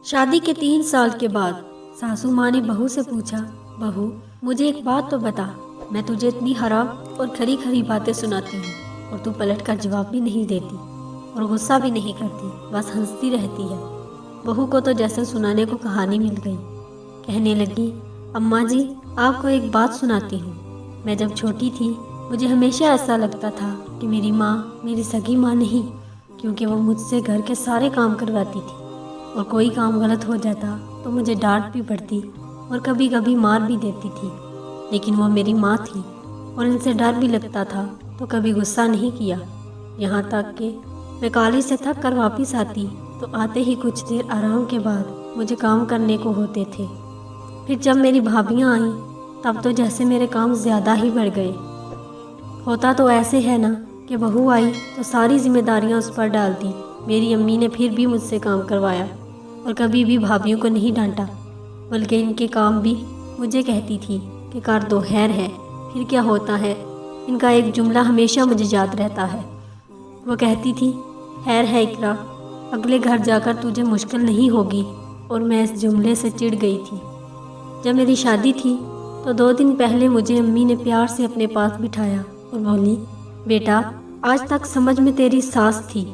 شادی کے 3 سال کے بعد ساسو ماں نے بہو سے پوچھا، بہو مجھے ایک بات تو بتا، میں تجھے اتنی حرام اور کھری کھری باتیں سناتی ہوں اور تو پلٹ کر جواب بھی نہیں دیتی اور غصہ بھی نہیں کرتی، بس ہنستی رہتی ہے۔ بہو کو تو جیسے سنانے کو کہانی مل گئی، کہنے لگی، اماں جی آپ کو ایک بات سناتی ہوں۔ میں جب چھوٹی تھی مجھے ہمیشہ ایسا لگتا تھا کہ میری ماں میری سگی ماں نہیں، کیونکہ وہ مجھ سے گھر کے سارے کام کرواتی تھی اور کوئی کام غلط ہو جاتا تو مجھے ڈانٹ بھی پڑتی اور کبھی کبھی مار بھی دیتی تھی، لیکن وہ میری ماں تھی اور ان سے ڈر بھی لگتا تھا تو کبھی غصہ نہیں کیا۔ یہاں تک کہ میں کالج سے تھک کر واپس آتی تو آتے ہی کچھ دیر آرام کے بعد مجھے کام کرنے کو ہوتے تھے۔ پھر جب میری بھابیاں آئیں تب تو جیسے میرے کام زیادہ ہی بڑھ گئے۔ ہوتا تو ایسے ہے نا کہ بہو آئی تو ساری ذمہ داریاں اس پر ڈال دی۔ میری امی نے پھر بھی مجھ سے کام کروایا اور کبھی بھی بھابیوں کو نہیں ڈانٹا، بلکہ ان کے کام بھی مجھے کہتی تھی کہ کر دو، خیر ہے، پھر کیا ہوتا ہے۔ ان کا ایک جملہ ہمیشہ مجھے یاد رہتا ہے۔ وہ کہتی تھی، خیر ہے اقرا، اگلے گھر جا کر تجھے مشکل نہیں ہوگی، اور میں اس جملے سے چڑ گئی تھی۔ جب میری شادی تھی تو 2 دن پہلے مجھے امی نے پیار سے اپنے پاس بٹھایا اور بولی، بیٹا آج تک سمجھ میں تیری ساس تھی،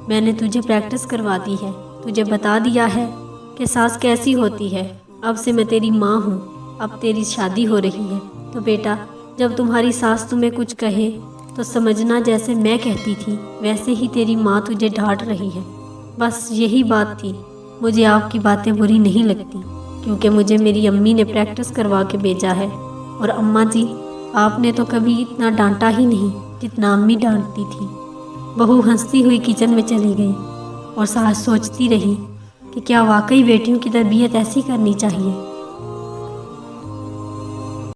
میں نے تجھے پریکٹس کروا دی ہے، تجھے بتا دیا ہے کہ ساس کیسی ہوتی ہے، اب سے میں تیری ماں ہوں، اب تیری شادی ہو رہی ہے، تو بیٹا جب تمہاری ساس تمہیں کچھ کہے تو سمجھنا جیسے میں کہتی تھی ویسے ہی تیری ماں تجھے ڈانٹ رہی ہے۔ بس یہی بات تھی، مجھے آپ کی باتیں بری نہیں لگتی، کیونکہ مجھے میری امی نے پریکٹس کروا کے بھیجا ہے، اور اماں جی آپ نے تو کبھی اتنا ڈانٹا ہی نہیں جتنا امی ڈانٹتی تھی۔ بہو ہنستی ہوئی کچن میں چلی گئی اور ساس سوچتی رہی کہ کیا واقعی بیٹیوں کی تربیت ایسی کرنی چاہیے۔